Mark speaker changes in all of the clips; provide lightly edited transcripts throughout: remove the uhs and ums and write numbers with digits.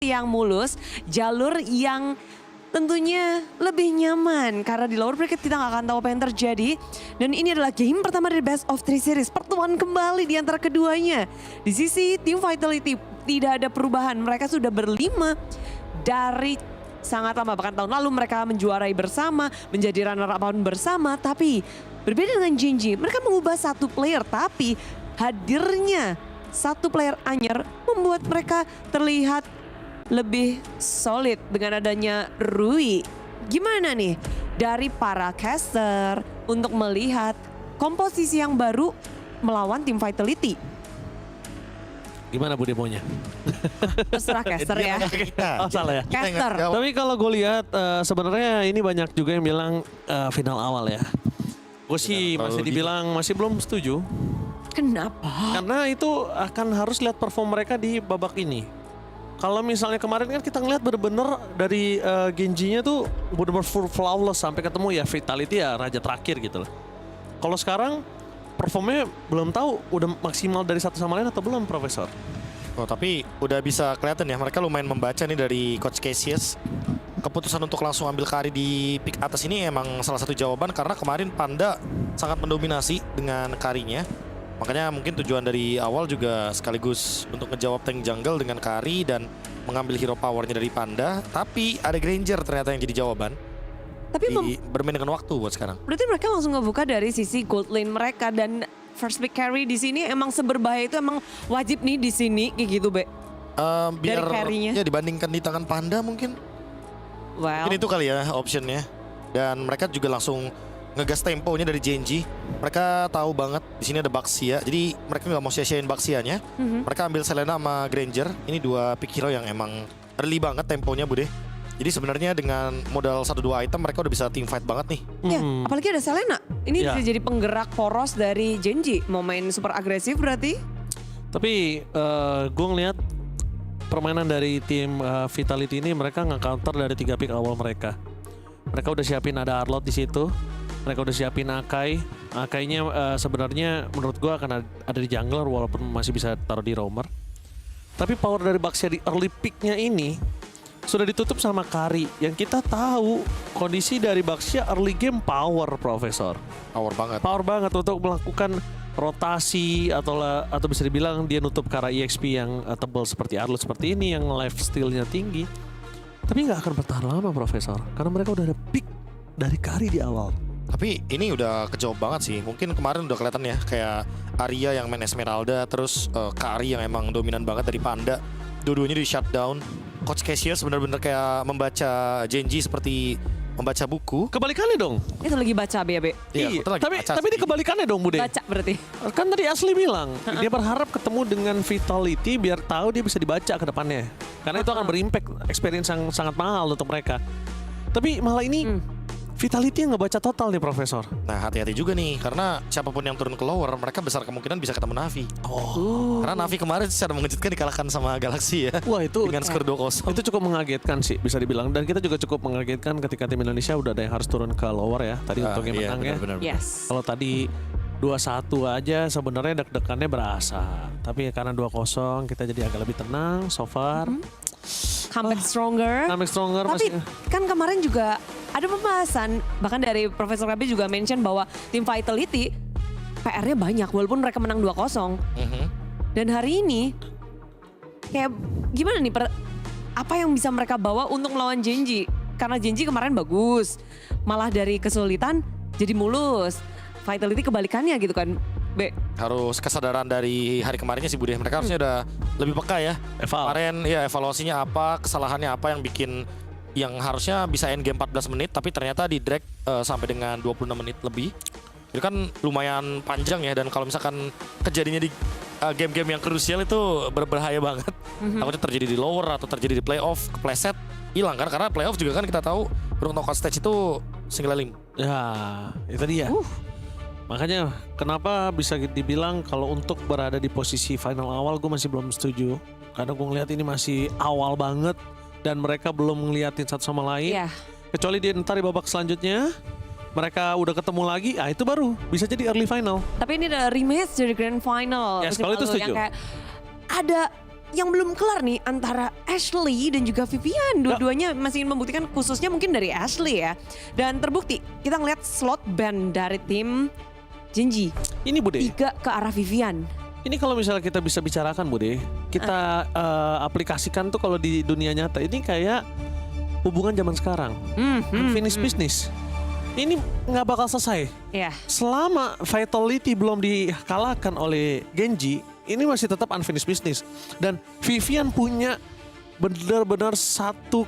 Speaker 1: yang mulus, jalur yang tentunya lebih nyaman karena di lower bracket kita nggak akan tahu apa yang terjadi. Dan ini adalah game pertama dari Best of 3 Series, pertemuan kembali di antara keduanya. Di sisi Team Vitality tidak ada perubahan, mereka sudah berlima dari sangat lama, bahkan tahun lalu mereka menjuarai bersama, menjadi runner up bersama. Tapi berbeda dengan Gen.G, mereka mengubah satu player, tapi hadirnya satu player anyar membuat mereka terlihat lebih solid dengan adanya Rui. Gimana nih dari para caster untuk melihat komposisi yang baru melawan tim Vitality?
Speaker 2: Gimana Bu demonya?
Speaker 1: Terserah caster ya.
Speaker 2: Oh salah ya.
Speaker 1: Caster.
Speaker 2: Tapi kalau gue lihat sebenarnya ini banyak juga yang bilang final awal ya. Gue sih masih dibilang masih belum setuju.
Speaker 1: Kenapa?
Speaker 2: Karena itu akan harus lihat perform mereka di babak ini. Kalau misalnya kemarin kan kita ngeliat bener-bener dari Gen.G-nya tuh bener-bener full flawless sampai ketemu ya Vitality ya raja terakhir gitu loh. Kalau sekarang performnya belum tahu udah maksimal dari satu sama lain atau belum Profesor?
Speaker 3: Oh tapi udah bisa kelihatan ya mereka lumayan membaca nih dari Coach Cassius. Keputusan untuk langsung ambil carry di pick atas ini emang salah satu jawaban karena kemarin Panda sangat mendominasi dengan carry-nya. Makanya mungkin tujuan dari awal juga sekaligus untuk ngejawab tank jungle dengan carry dan mengambil hero powernya dari Panda. Tapi ada Granger ternyata yang jadi jawaban.
Speaker 1: Tapi
Speaker 3: bermain dengan waktu buat sekarang.
Speaker 1: berarti mereka langsung ngebuka dari sisi gold lane mereka dan first pick carry di sini emang seberbahaya itu emang wajib nih di sini kayak gitu, Be.
Speaker 3: Biar
Speaker 1: carry-nya.
Speaker 3: ya dibandingkan di tangan Panda mungkin.
Speaker 1: Well,
Speaker 3: Mungkin itu kali ya optionnya. Dan mereka juga langsung ngegas temponya dari Gen.G. Mereka tahu banget di sini ada Baxia. Jadi mereka nggak mau sia-siain Baxianya. Mereka ambil Selena sama Granger. Ini dua pick hero yang emang early banget temponya, Bude. Jadi sebenarnya dengan modal 1-2 item mereka udah bisa team fight banget nih.
Speaker 1: ya, apalagi ada Selena. Ini
Speaker 2: Ya.
Speaker 1: bisa jadi penggerak poros dari Gen.G. Mau main super agresif berarti.
Speaker 2: Tapi gue ngeliat permainan dari tim Vitality ini mereka nge-counter dari 3 pick awal mereka. Mereka udah siapin ada Arlot di situ. Mereka udah siapin Akai. Akainya sebenarnya menurut gue akan ada di jungler walaupun masih bisa taruh di roamer. Tapi power dari Baxia di early pick-nya ini sudah ditutup sama Kari. Yang kita tahu kondisi dari Baxia early game power, Profesor.
Speaker 3: Power banget.
Speaker 2: Power banget untuk melakukan rotasi atau bisa dibilang dia nutup ke arah EXP yang tebal seperti Arlot seperti ini yang life steal-nya tinggi. Tapi nggak akan bertahan lama, Profesor. Karena mereka udah ada pick dari Kari di awal.
Speaker 3: Tapi ini udah kejawab banget sih. Mungkin kemarin udah kelihatan ya kayak Arya yang main Esmeralda, terus Kari yang emang dominan banget dari Panda. Dua-duanya di shutdown. Coach Cassius benar-benar kayak membaca Gen.G seperti membaca buku.
Speaker 2: Kebalikannya dong.
Speaker 1: Itu lagi baca BAB.
Speaker 2: Iya,
Speaker 3: kebetulan lagi baca
Speaker 2: tapi ini
Speaker 3: sih.
Speaker 2: kebalikannya dong, Bude.
Speaker 1: Baca berarti.
Speaker 2: Kan tadi Asli bilang, dia berharap ketemu dengan Vitality biar tahu dia bisa dibaca ke depannya. Karena itu akan berimpact experience yang sangat mahal untuk mereka. Tapi malah ini Vitality yang ngebaca total nih, Profesor.
Speaker 3: Nah hati-hati juga nih karena siapapun yang turun ke lower mereka besar kemungkinan bisa ketemu Navi. Karena Navi kemarin secara mengejutkan dikalahkan sama Galaxy ya.
Speaker 2: Wah itu
Speaker 3: Dengan skor 2-0.
Speaker 2: itu cukup mengagetkan sih bisa dibilang. Dan kita juga cukup mengagetkan ketika tim Indonesia udah ada yang harus turun ke lower ya. Tadi untuk yang menang ya.
Speaker 3: benar.
Speaker 1: Yes.
Speaker 2: Kalau tadi 2-1 aja sebenarnya deg-degannya berasa. Tapi karena 2-0 kita jadi agak lebih tenang so far.
Speaker 1: Comeback stronger.
Speaker 2: Comeback stronger
Speaker 1: Tapi
Speaker 2: masih.
Speaker 1: kan kemarin juga ada pembahasan, bahkan dari Profesor Rabi juga mention bahwa tim Vitality PR-nya banyak walaupun mereka menang 2-0. Dan hari ini kayak gimana nih apa yang bisa mereka bawa untuk melawan Gen.G? Karena Gen.G kemarin bagus, malah dari kesulitan jadi mulus. Vitality kebalikannya gitu kan, Be.
Speaker 3: Harus kesadaran dari hari kemarinnya sih Bude. Mereka harusnya udah lebih peka ya.
Speaker 2: Eval.
Speaker 3: Kemarin ya evaluasinya apa, kesalahannya apa yang bikin yang harusnya bisa end game 14 menit tapi ternyata di drag sampai dengan 26 menit lebih. Itu kan lumayan panjang ya dan kalau misalkan kejadiannya di game-game yang krusial itu berbahaya banget. Takutnya terjadi di lower atau terjadi di playoff, kepleset, hilang kan karena playoff juga kan kita tahu untuk knockout stage itu single elim.
Speaker 2: Ya itu dia. Makanya kenapa bisa dibilang kalau untuk berada di posisi final awal gue masih belum setuju. Karena gue ngeliat ini masih awal banget dan mereka belum ngeliatin satu sama lain.
Speaker 1: Iya.
Speaker 2: Kecuali di ntar di babak selanjutnya mereka udah ketemu lagi, itu baru bisa jadi early final.
Speaker 1: Tapi ini ada rematch dari grand final.
Speaker 2: Yes,
Speaker 1: musim
Speaker 2: kalau itu
Speaker 1: lalu,
Speaker 2: setuju.
Speaker 1: yang kayak ada yang belum kelar nih antara Ashley dan juga Vivian. Dua-duanya masih ingin membuktikan, khususnya mungkin dari Ashley ya. Dan terbukti kita ngeliat slot ban dari tim Genji.
Speaker 2: Ini Bude,
Speaker 1: 3 ke arah Vivian.
Speaker 2: ini kalau misalnya kita bisa bicarakan Bude, kita aplikasikan tuh kalau di dunia nyata ini kayak hubungan zaman sekarang. Unfinished business. Ini nggak bakal selesai.
Speaker 1: Ya.
Speaker 2: Selama Vitality belum dikalahkan oleh Genji, ini masih tetap unfinished business. Dan Vivian punya benar-benar satu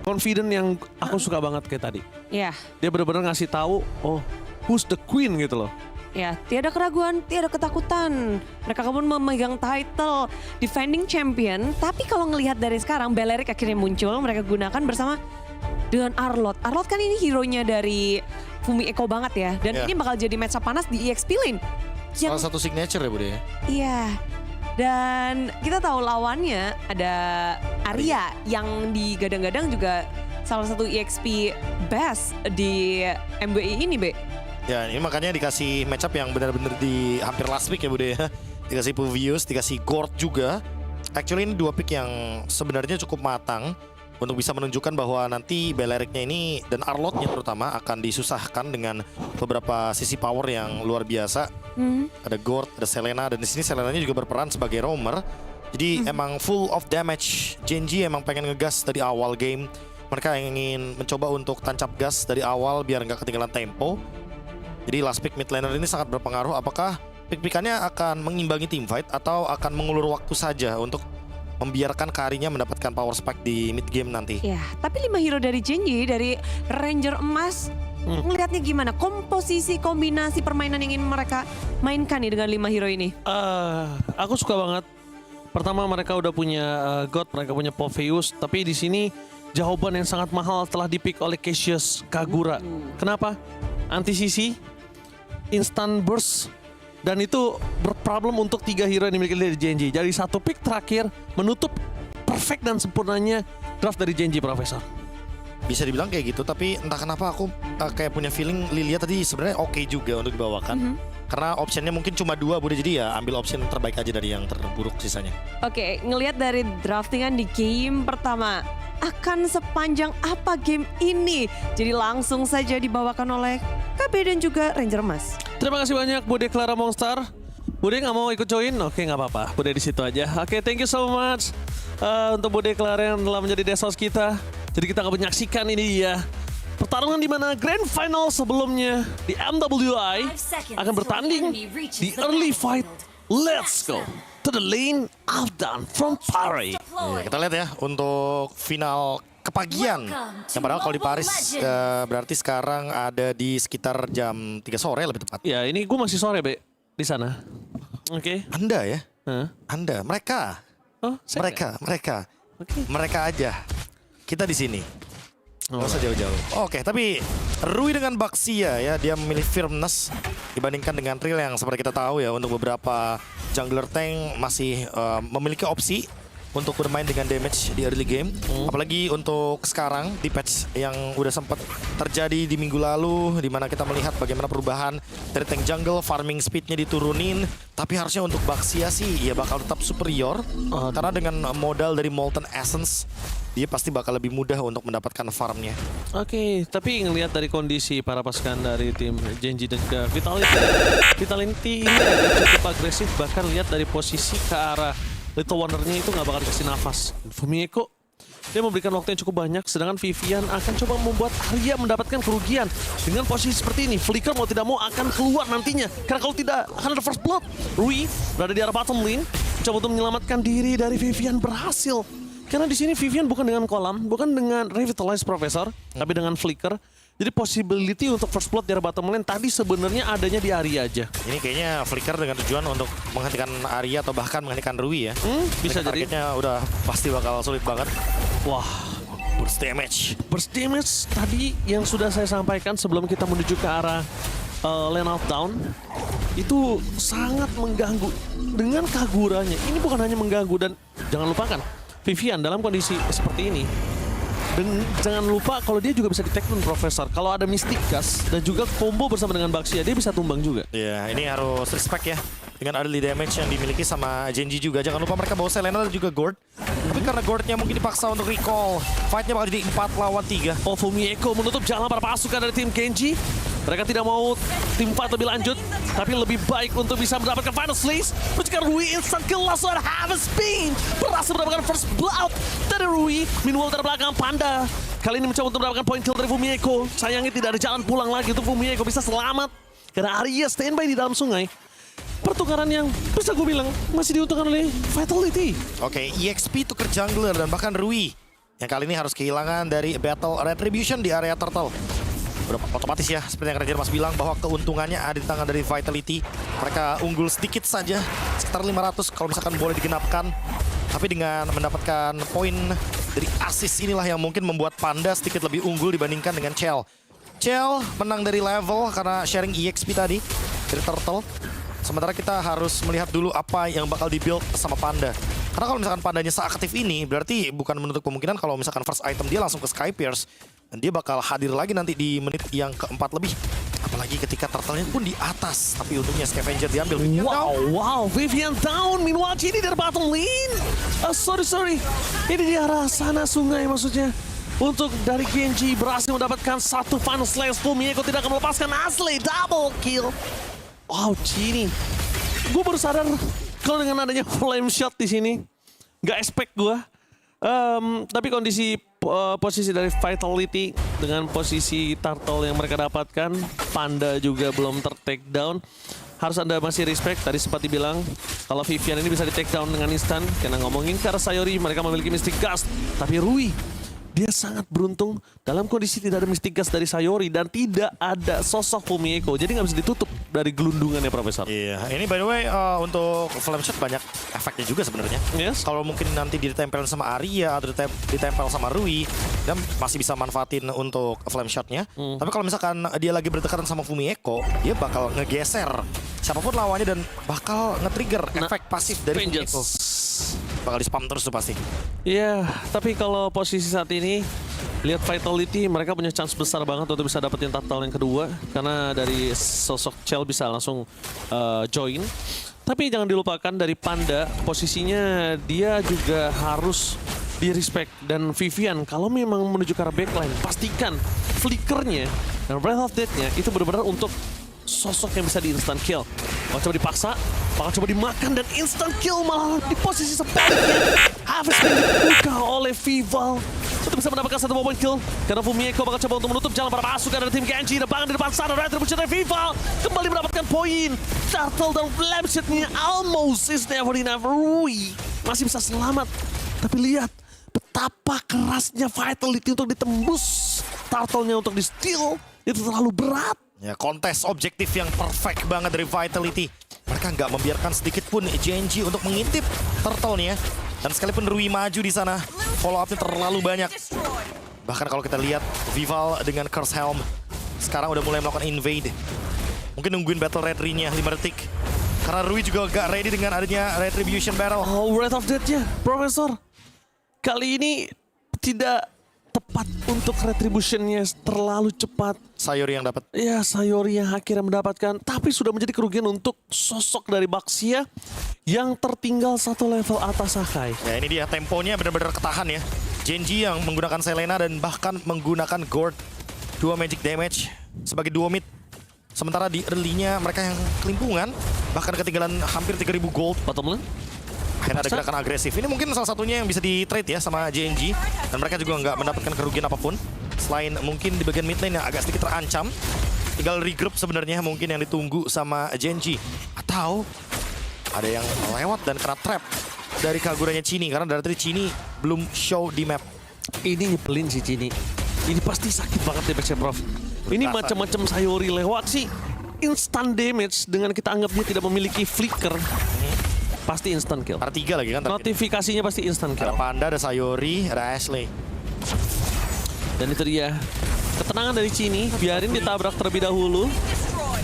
Speaker 2: confident yang aku suka banget kayak tadi.
Speaker 1: Ya.
Speaker 2: Dia benar-benar ngasih tahu, oh, who's the queen gitu loh.
Speaker 1: Ya, tiada keraguan, tiada ketakutan. Mereka kemudian memegang title defending champion. Tapi kalau ngelihat dari sekarang, Balearic akhirnya muncul. Mereka gunakan bersama dengan Arlott. Arlott kan ini hero-nya dari Fumi Echo banget ya. Dan ini bakal jadi match up panas di EXP Lane.
Speaker 3: Salah satu signature ya Bude ya.
Speaker 1: Iya. Dan kita tahu lawannya ada Arya yang digadang-gadang juga salah satu EXP best di MBI ini, Be.
Speaker 3: Ya ini makanya dikasih matchup yang benar-benar di hampir last pick ya Bude ya. Dikasih Puvius, dikasih Gord juga. Actually ini 2 pick yang sebenarnya cukup matang untuk bisa menunjukkan bahwa nanti Balearic-nya ini dan Arlott-nya terutama akan disusahkan dengan beberapa sisi power yang luar biasa. Ada Gord, ada Selena, dan di sini Selena-nya juga berperan sebagai roamer. Jadi emang full of damage. Genji emang pengen ngegas dari awal game. Mereka ingin mencoba untuk tancap gas dari awal biar nggak ketinggalan tempo. Jadi last pick mid laner ini sangat berpengaruh. Apakah pick-pickannya akan mengimbangi teamfight atau akan mengulur waktu saja untuk membiarkan Karinya mendapatkan power spike di mid game nanti.
Speaker 1: Ya, tapi 5 hero dari Genji, dari Ranger Emas, ngelihatnya gimana? Komposisi, kombinasi permainan yang ingin mereka mainkan nih dengan 5 hero ini?
Speaker 2: Aku suka banget. Pertama mereka udah punya God, mereka punya Popheus, tapi di sini jawaban yang sangat mahal telah dipick oleh Cassius Kagura. Kenapa? Anti-CC, instant burst, dan itu berproblem untuk 3 hero yang dimiliki dari Genji. Jadi satu pick terakhir menutup perfect dan sempurnanya draft dari Genji, Profesor.
Speaker 3: Bisa dibilang kayak gitu, tapi entah kenapa aku kayak punya feeling Lilia tadi sebenarnya oke juga untuk dibawakan. Karena optionnya mungkin cuma 2 Bude, jadi ya ambil option terbaik aja dari yang terburuk sisanya.
Speaker 1: Oke, ngelihat dari draftingan di game pertama, akan sepanjang apa game ini? Jadi langsung saja dibawakan oleh KB dan juga Ranger Emas.
Speaker 2: Terima kasih banyak Bude Clara Mongstar. Bude nggak mau ikut join? Oke, nggak apa-apa. Bude di situ aja. Oke, thank you so much untuk Bude Clara yang telah menjadi desos kita. Jadi kita akan menyaksikan ini dia pertarungan di mana grand final sebelumnya di MWI akan bertanding di early fight. Let's go to the lane of Dan from Paris.
Speaker 3: Ya, kita lihat ya untuk final kepagian. Yang padahal kalau di Paris berarti sekarang ada di sekitar jam 3 sore lebih tepat.
Speaker 2: Ya, ini gue masih sore, Be, di sana. Oke.
Speaker 3: Anda ya?
Speaker 2: Hah?
Speaker 3: Anda, mereka.
Speaker 2: Oh, saya
Speaker 3: Mereka.
Speaker 2: Oke.
Speaker 3: Mereka aja. Kita di sini.
Speaker 2: Oh.
Speaker 3: Nggak usah jauh-jauh. Oke, tapi Rui dengan Baxia ya, dia memilih firmness dibandingkan dengan Trill yang seperti kita tahu ya, untuk beberapa jungler tank masih memiliki opsi untuk bermain dengan damage di early game. Apalagi untuk sekarang di patch yang udah sempat terjadi di minggu lalu, di mana kita melihat bagaimana perubahan dari tank jungle, farming speednya diturunin. Tapi harusnya untuk Baxia sih ya bakal tetap superior, karena dengan modal dari Molten Essence dia pasti bakal lebih mudah untuk mendapatkan farmnya.
Speaker 2: Oke, tapi ngelihat dari kondisi para pasukan dari tim Genji dan juga Vitality ini agak cukup agresif. Bahkan lihat dari posisi ke arah Little Wonder-nya itu nggak bakal dikasih nafas. Fumieko, dia memberikan waktu yang cukup banyak, sedangkan Vivian akan coba membuat Arya mendapatkan kerugian. Dengan posisi seperti ini, Flicker mau tidak mau akan keluar nantinya. Karena kalau tidak, akan ada first blood. Rui berada di arah bottom lane, coba untuk menyelamatkan diri dari Vivian, berhasil. Karena di sini Vivian bukan dengan kolam, bukan dengan Revitalize Professor, tapi dengan Flicker. Jadi possibility untuk first blood dari bottom lane tadi sebenarnya adanya di Arya aja.
Speaker 3: Ini kayaknya Flicker dengan tujuan untuk menghentikan Arya atau bahkan menghentikan Rui ya.
Speaker 2: Bisa jadi.
Speaker 3: Targetnya udah pasti bakal sulit banget.
Speaker 2: Wah,
Speaker 3: Burst damage.
Speaker 2: burst damage tadi yang sudah saya sampaikan sebelum kita menuju ke arah lane out down. Itu sangat mengganggu dengan Kaguranya. Ini bukan hanya mengganggu, dan jangan lupakan Vivian dalam kondisi seperti ini. Dan jangan lupa kalau dia juga bisa di-take down Professor. Kalau ada Mystic Gas dan juga combo bersama dengan Baxia, dia bisa tumbang juga.
Speaker 3: Ya, ini harus respect ya dengan early damage yang dimiliki sama Genji juga. Jangan lupa mereka bawa Selena dan juga Gord. Tapi karena Gordnya mungkin dipaksa untuk recall, fightnya bakal jadi 4 lawan 3.
Speaker 2: Oh, Fumieko menutup jalan para pasukan dari tim Genji. Mereka tidak mau tim fight lebih lanjut, tapi lebih baik untuk bisa mendapatkan final slice. Mencegar Rui instant kill langsung ada Heaven Spin. Berhasil mendapatkan first blood dari Rui. Meanwhile dari belakang Panda. Kali ini mencoba untuk mendapatkan point kill dari Fumieko. Sayangnya tidak ada jalan pulang lagi untuk Fumieko bisa selamat. Karena Arya standby di dalam sungai. Pertukaran yang bisa gue bilang masih diuntungkan oleh Vitality.
Speaker 3: Oke, EXP tukar jungler dan bahkan Rui yang kali ini harus kehilangan dari Battle Retribution di area Turtle. Udah otomatis ya, seperti yang Ranger Mas bilang bahwa keuntungannya ada di tangan dari Vitality. Mereka unggul sedikit saja, sekitar 500 kalau misalkan boleh digenapkan. Tapi dengan mendapatkan poin dari assist inilah yang mungkin membuat Panda sedikit lebih unggul dibandingkan dengan Chell. Chell menang dari level karena sharing EXP tadi dari Turtle. Sementara kita harus melihat dulu apa yang bakal dibuild sama Panda. Karena kalau misalkan Pandanya seaktif ini, berarti bukan menutup kemungkinan kalau misalkan first item dia langsung ke Sky Pierce. Dan dia bakal hadir lagi nanti di menit yang keempat lebih. Apalagi ketika Turtle-nya pun di atas. Tapi untungnya Scavenger diambil.
Speaker 2: Wow, Vivian down. Meanwhile, ini dari bottom lane. Sorry. Ini di arah sana sungai maksudnya. Untuk dari Genji berhasil mendapatkan satu final slash. Fumieko tidak akan melepaskan asli. Double kill. Wow, Gini. Gue baru sadar kalau dengan adanya flame shot di sini. Nggak expect gue. Tapi kondisi posisi dari Vitality dengan posisi Turtle yang mereka dapatkan, Panda juga belum ter-take down. Harus Anda masih respect, tadi sempat dibilang kalau Vivian ini bisa di-take down dengan instan. Karena ngomongin ke arah Sayori, mereka memiliki Mystic Gust. Tapi Rui, dia sangat beruntung dalam kondisi tidak ada Mystic Gust dari Sayori dan tidak ada sosok Fumieko. Jadi nggak bisa ditutup dari gelundungannya, Profesor.
Speaker 3: Iya, ini by the way untuk flame shot banyak efeknya juga sebenarnya.
Speaker 2: Yes.
Speaker 3: Kalau mungkin nanti ditempel sama Arya atau ditempel sama Rui, dia masih bisa manfaatin untuk flame shotnya. Tapi kalau misalkan dia lagi berdekatan sama Fumieko, dia bakal ngegeser siapapun lawannya dan bakal nge-trigger efek pasif dari Fumieko. Bakal di-spam terus tuh pasti.
Speaker 2: Iya, tapi kalau posisi saat ini lihat Vitality, mereka punya chance besar banget untuk bisa dapetin Turtle yang kedua karena dari sosok Chell bisa langsung join. Tapi jangan dilupakan dari Panda, posisinya dia juga harus di-respect. Dan Vivian, kalau memang menuju ke arah backline, pastikan flickernya dan Breath of Death-nya itu benar-benar untuk sosok yang bisa di instant kill. Kalau coba dipaksa, bakal coba dimakan dan instant kill malah di posisi sebaliknya. Harvest dibuka oleh Vival untuk bisa mendapatkan satu point kill. Karena Fumieko bakal coba untuk menutup jalan para pasukan dari tim Genji. Depan di depan sana, Retribution dari Vival kembali mendapatkan poin. Turtle dan flame shot-nya almost is never enough. Rui masih bisa selamat. Tapi lihat betapa kerasnya Vitality untuk ditembus. Turtle-nya untuk di-steal itu terlalu berat.
Speaker 3: Ya, kontes objektif yang perfect banget dari Vitality. Mereka nggak membiarkan sedikit pun Genji untuk mengintip Turtle-nya. Dan sekalipun Rui maju di sana, follow up-nya terlalu banyak. Bahkan kalau kita lihat Vival dengan Curse Helm sekarang udah mulai melakukan invade. Mungkin nungguin battle retry-nya 5 detik. Karena Rui juga gak ready dengan adanya Retribution Battle.
Speaker 2: Oh, Breath of Death-nya, Profesor. Kali ini tidak tepat untuk Retribution-nya, terlalu cepat.
Speaker 3: Sayori yang dapat.
Speaker 2: Ya, Sayori yang akhirnya mendapatkan, tapi sudah menjadi kerugian untuk sosok dari Baxia yang tertinggal satu level atas Sakai.
Speaker 3: Ya, ini dia temponya benar-benar ketahan ya. Genji yang menggunakan Selena dan bahkan menggunakan Gord. 2 magic damage sebagai duo mid. Sementara di early-nya mereka yang kelimpungan, bahkan ketinggalan hampir 3000 gold.
Speaker 2: Bottom lane?
Speaker 3: Akhirnya ada gerakan agresif. Ini mungkin salah satunya yang bisa di-trade ya sama JNG. Dan mereka juga nggak mendapatkan kerugian apapun. Selain mungkin di bagian mid lane yang agak sedikit terancam. Tinggal regroup sebenarnya mungkin yang ditunggu sama JNG. Atau ada yang lewat dan kena trap dari Kaguranya Chini. Karena dari tadi Chini belum show di map.
Speaker 2: Ini nyebelin sih Chini. Ini pasti sakit banget ya backnya, Prof. Ini macam-macam Sayori lewat sih. Instant damage dengan kita anggap dia tidak memiliki flicker. Pasti instant kill.
Speaker 3: Ada 3 lagi kan?
Speaker 2: Notifikasinya pasti instant kill.
Speaker 3: Ada Panda, ada Sayori, ada Ashley.
Speaker 2: Dan itu dia. Ketenangan dari Chini, biarin ditabrak terlebih dahulu.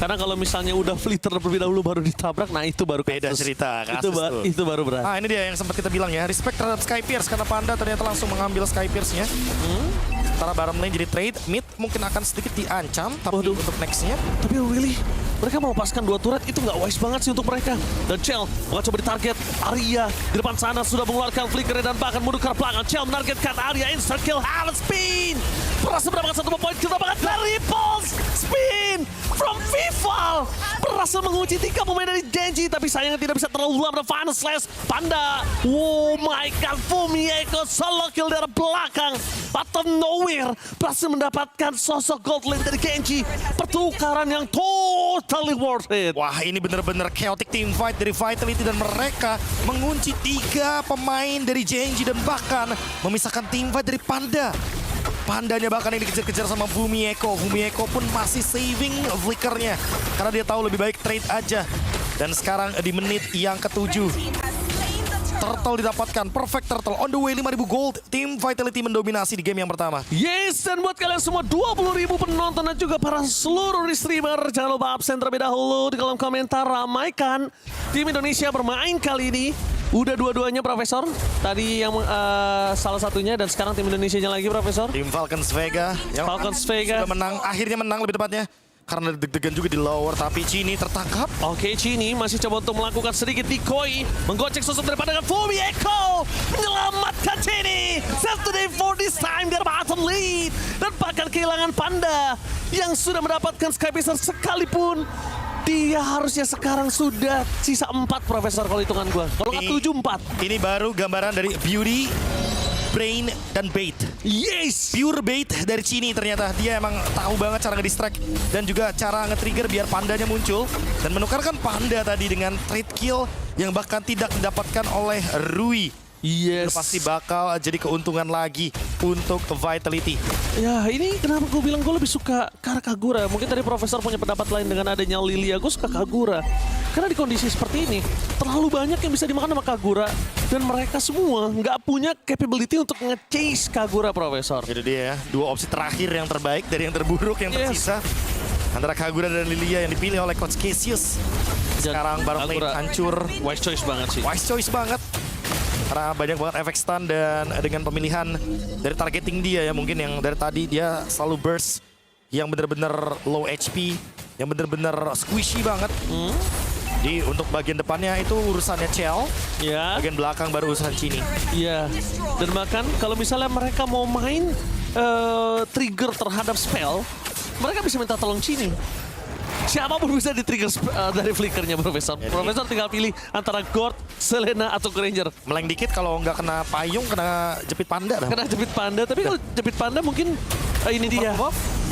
Speaker 2: Karena kalau misalnya udah flitter terlebih dahulu baru ditabrak, nah itu baru
Speaker 3: Beda
Speaker 2: kasus.
Speaker 3: cerita,
Speaker 2: Itu,
Speaker 3: kasus tuh.
Speaker 2: itu baru berat.
Speaker 3: Ini dia yang sempat kita bilang ya, respect terhadap Skypierce karena Panda ternyata langsung mengambil Skypierce-nya. Sementara bottom lane jadi trade, mid mungkin akan sedikit diancam, tapi
Speaker 2: Waduh.
Speaker 3: untuk next-nya
Speaker 2: Tapi really, mereka melepaskan 2 turret itu nggak wise banget sih untuk mereka. Dan Chell bakal coba ditarget. Arya di depan sana sudah mengeluarkan flicker dan bahkan mundur ke belakang. Chell menargetkan Arya, instant kill, Haaland spin. Berhasil mendapatkan 1 poin kill, dapatkan dari Pulse. Spin from Vival. Berhasil mengunci 3 pemain dari Genji, tapi sayangnya tidak bisa terlalu lama. Final Slash, Panda. Oh my god, Fumieko solo kill dari belakang. Out of nowhere, berhasil mendapatkan sosok gold lane dari Genji. Pertukaran yang totally worth it.
Speaker 3: wah, ini bener-bener chaotic team fight dari Vitality dan mereka mengunci 3 pemain dari Genji dan bahkan memisahkan team fight dari Panda. Pandanya bahkan yang dikejar-kejar sama Fumieko. Fumieko pun masih saving flickernya karena dia tahu lebih baik trade aja. Dan sekarang di menit yang ke-7 Turtle didapatkan, perfect Turtle on the way 5.000 gold. Tim Vitality mendominasi di game yang pertama.
Speaker 2: Yes, dan buat kalian semua 20.000 penonton dan juga para seluruh streamer, jangan lupa absen terlebih dahulu di kolom komentar, ramaikan tim Indonesia bermain kali ini. Udah dua-duanya Profesor, tadi yang salah satunya dan sekarang tim Indonesianya lagi Profesor.
Speaker 3: Tim Falcons Vega yang
Speaker 2: Falcons Vega.
Speaker 3: sudah menang, akhirnya menang lebih tepatnya. Karena deg-degan juga di lower, tapi Chini tertangkap.
Speaker 2: Oke, Chini masih coba untuk melakukan sedikit decoy, menggocek sosok daripada Fumieko, menyelamatkan Chini. Save the day for this time, their bottom lead. Dan bahkan kehilangan Panda yang sudah mendapatkan Skypiercer sekalipun. Dia harusnya sekarang sudah sisa 4 Profesor kalau hitungan gua. Kalau nggak 7-4.
Speaker 3: Ini baru gambaran dari Beauty, Brain, dan Bait.
Speaker 2: Yes!
Speaker 3: Pure bait dari Chini ternyata. Dia emang tahu banget cara nge-distract dan juga cara nge-trigger biar Pandanya muncul. Dan menukarkan Panda tadi dengan trade kill yang bahkan tidak didapatkan oleh Rui.
Speaker 2: Yes.
Speaker 3: Itu pasti bakal jadi keuntungan lagi untuk Vitality.
Speaker 2: Ya ini kenapa gue bilang gue lebih suka ke arah Kagura. Mungkin tadi Profesor punya pendapat lain dengan adanya Lilia. Gue suka Kagura. Karena di kondisi seperti ini, terlalu banyak yang bisa dimakan sama Kagura. Dan mereka semua nggak punya capability untuk nge-chase Kagura, Profesor.
Speaker 3: Itu dia ya, 2 opsi terakhir yang terbaik dari yang terburuk yang tersisa. Antara Kagura dan Lilia yang dipilih oleh Coach Cassius. Sekarang baru lane
Speaker 2: Kagura
Speaker 3: hancur.
Speaker 2: wise choice banget sih.
Speaker 3: Wise choice banget. Karena banyak banget efek stun dan dengan pemilihan dari targeting dia ya, mungkin yang dari tadi dia selalu burst yang bener-bener low HP, yang bener-bener squishy banget. Di untuk bagian depannya itu urusannya Chell,
Speaker 2: Ya.
Speaker 3: bagian belakang baru urusan Chini.
Speaker 2: Iya, dan bahkan kalau misalnya mereka mau main trigger terhadap spell, mereka bisa minta tolong Chini. Siapapun bisa di-trigger dari flickernya Profesor. Profesor tinggal pilih antara Gord, Selena, atau Granger.
Speaker 3: Meleng dikit kalau nggak kena payung, kena jepit Panda.
Speaker 2: Kena jepit Panda, tapi kalau jepit Panda mungkin ini dia.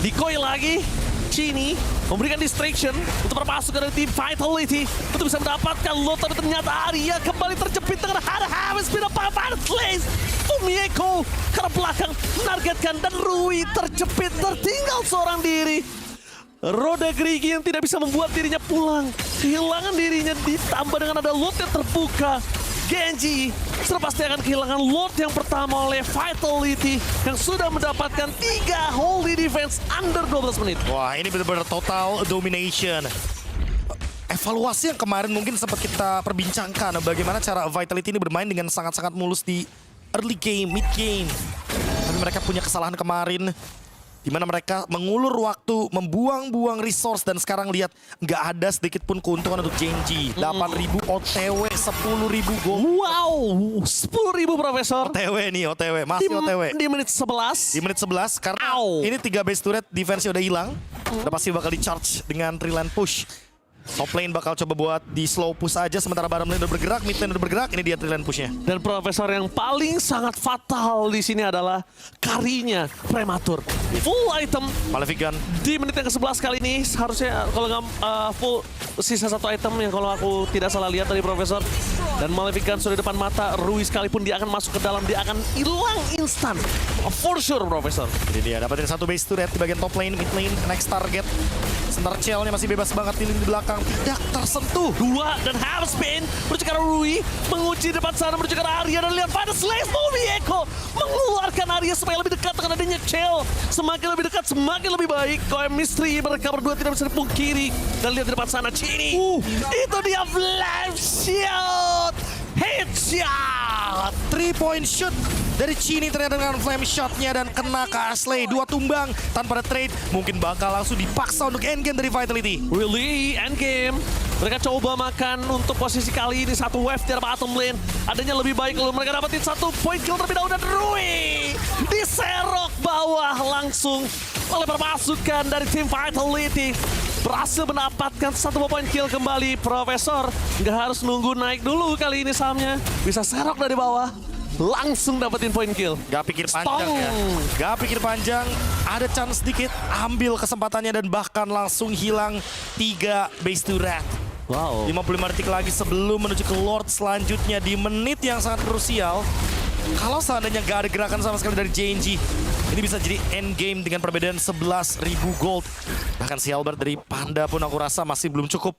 Speaker 2: Decoy lagi. Chini memberikan distraction untuk para pasukan dari tim Vitality untuk bisa mendapatkan loot, tapi ternyata Arya kembali terjepit dengan habis pindah Final Slash. Fumieko ke belakang menargetkan dan Rui terjepit tertinggal seorang diri. Roda gerigi yang tidak bisa membuat dirinya pulang. Kehilangan dirinya ditambah dengan ada loot yang terbuka. Genji sudah pasti akan kehilangan loot yang pertama oleh Vitality yang sudah mendapatkan 3 holy defense under 12 menit.
Speaker 3: Wah, ini benar-benar total domination. Evaluasi yang kemarin mungkin sempat kita perbincangkan bagaimana cara Vitality ini bermain dengan sangat-sangat mulus di early game, mid game. Tapi mereka punya kesalahan kemarin di mana mereka mengulur waktu, membuang-buang resource dan sekarang lihat nggak ada sedikit pun keuntungan untuk Genji. 8.000 OTW, 10.000 gold.
Speaker 2: Wow, 10.000 Profesor.
Speaker 3: OTW nih, OTW, masih OTW.
Speaker 2: Di menit 11.
Speaker 3: Di menit 11 karena
Speaker 2: Ow.
Speaker 3: ini 3 base turret defense-nya udah hilang. Udah pasti bakal di-charge dengan 3 lane push. Top lane bakal coba buat di slow push aja sementara bottom lane udah bergerak, mid lane udah bergerak, ini dia 3 lane pushnya.
Speaker 2: Dan Profesor yang paling sangat fatal di sini adalah karinya prematur. Full item
Speaker 3: Maleficent
Speaker 2: di menit yang ke-11 kali ini harusnya kalau nggak full sisa 1 item yang kalau aku tidak salah lihat dari Profesor. Dan Maleficent sudah di depan mata, Rui sekalipun dia akan masuk ke dalam, dia akan hilang instan. For sure Profesor.
Speaker 3: Jadi dia dapetin 1 base turret di bagian top lane, mid lane, next target. Sementara Chell-nya masih bebas banget di lini belakang, tidak tersentuh.
Speaker 2: 2 dan half spin menuju ke arah Rui, mengunci depan sana menuju ke arah Arya dan lihat pada Slash Fumieko mengeluarkan area supaya lebih dekat dengan adanya Chell. Semakin lebih dekat, semakin lebih baik. Chemistry mereka berdua tidak bisa dipungkiri. Dan lihat di depan sana Chini. Itu dia flame shot. Headshot.
Speaker 3: 3-point shoot dari Chini ternyata dengan flame shotnya dan kena ke Ashley. 2 tumbang tanpa ada trade. Mungkin bakal langsung dipaksa untuk endgame dari Vitality.
Speaker 2: Really, endgame. Mereka coba makan untuk posisi kali ini satu wave di bottom lane. Adanya lebih baik kalau mereka dapetin 1 point kill terlebih dahulu dan Rui diserok bawah langsung oleh pasukan dari tim Vitality. Berhasil mendapatkan 1 point kill kembali. Profesor nggak harus nunggu naik dulu kali ini Samnya. Bisa serok dari bawah. Langsung dapetin point kill.
Speaker 3: Gak pikir panjang ya. Gak pikir panjang. Ada chance sedikit. Ambil kesempatannya dan bahkan langsung hilang 3 base to red.
Speaker 2: Wow.
Speaker 3: 55 detik lagi sebelum menuju ke Lord selanjutnya di menit yang sangat krusial. Kalau seandainya gak ada gerakan sama sekali dari JNG, ini bisa jadi endgame dengan perbedaan 11.000 gold. Bahkan si Albert dari Panda pun aku rasa masih belum cukup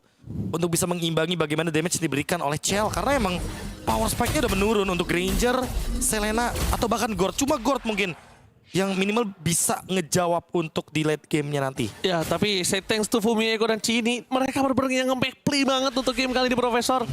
Speaker 3: untuk bisa mengimbangi bagaimana damage diberikan oleh Chell. Karena emang power spike-nya udah menurun untuk Granger, Selena, atau bahkan Gord. Cuma Gord mungkin yang minimal bisa ngejawab untuk di late game-nya nanti.
Speaker 2: Ya, tapi say thanks to Fumieko dan Chini. Mereka benar-benar yang nge-back play banget untuk game kali ini, Profesor.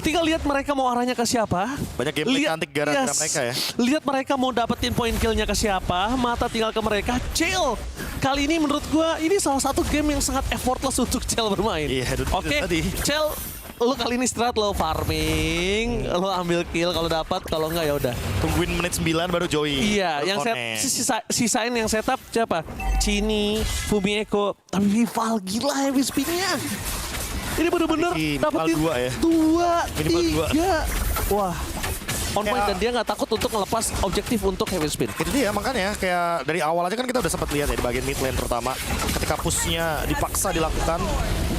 Speaker 2: Tinggal lihat mereka mau arahnya ke siapa.
Speaker 3: Banyak gameplay cantik gara-gara mereka ya.
Speaker 2: Lihat mereka mau dapetin point kill-nya ke siapa. Mata tinggal ke mereka. Chill. Kali ini menurut gua ini salah satu game yang sangat effortless untuk Chell bermain.
Speaker 3: Iya,
Speaker 2: Oke,
Speaker 3: tadi.
Speaker 2: Chell, lu kali ini istirahat, lo farming, lo ambil kill kalau dapat, kalau enggak ya udah.
Speaker 3: Tungguin menit 9 baru join.
Speaker 2: Iya,
Speaker 3: Baru
Speaker 2: yang
Speaker 3: connect.
Speaker 2: sisain yang setup siapa? Chini, Fumieko, tapi Vival gila heavy spin-nya. Ini bener-bener
Speaker 3: Minimal
Speaker 2: dapetin
Speaker 3: 2 ya.
Speaker 2: 2,
Speaker 3: Minimal
Speaker 2: 3. Wah, on point
Speaker 3: Ya.
Speaker 2: dan dia nggak takut untuk ngelepas objektif untuk heavy spin.
Speaker 3: Itu dia makanya kayak dari awal aja kan kita udah sempat lihat ya di bagian mid lane terutama ketika pushnya dipaksa dilakukan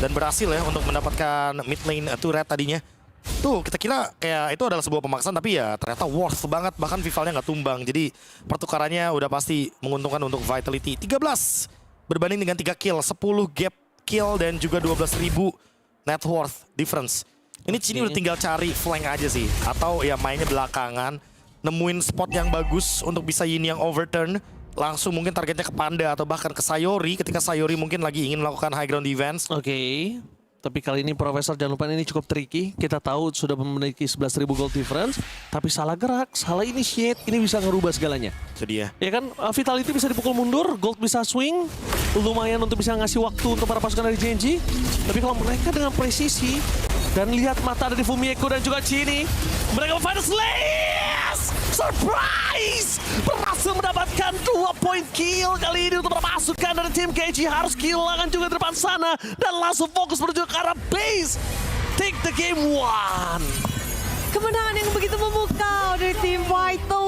Speaker 3: dan berhasil ya untuk mendapatkan mid lane turret tadinya. Tuh kita kira kayak itu adalah sebuah pemaksaan tapi ya ternyata worth banget, bahkan Vivalnya nggak tumbang. Jadi pertukarannya udah pasti menguntungkan untuk Vitality. 13 berbanding dengan 3 kill, 10 gap kill dan juga 12.000 net worth difference. Ini Chini udah tinggal cari flank aja sih. Atau ya mainnya belakangan. Nemuin spot yang bagus untuk bisa Yin yang overturn. Langsung mungkin targetnya ke Panda atau bahkan ke Sayori. Ketika Sayori mungkin lagi ingin melakukan high ground defense.
Speaker 2: Oke. Tapi kali ini Profesor jangan lupa ini cukup tricky. Kita tahu sudah memiliki 11.000 gold difference. Tapi salah gerak, salah initiate. Ini bisa ngerubah segalanya.
Speaker 3: Itu dia.
Speaker 2: Ya kan, Vitality bisa dipukul mundur, Gold bisa swing. Lumayan untuk bisa ngasih waktu untuk para pasukan dari JNG. Tapi kalau mereka dengan presisi. Dan lihat mata dari Fumieko dan juga Chini. Mereka Final Slash! Surprise! Berhasil mendapatkan 2 point kill kali ini untuk pasukan dari tim KG. Harus kehilangan juga di depan sana. Dan langsung fokus menuju ke arah base. Take the game 1.
Speaker 1: Kemenangan yang begitu memukau dari tim Vitality.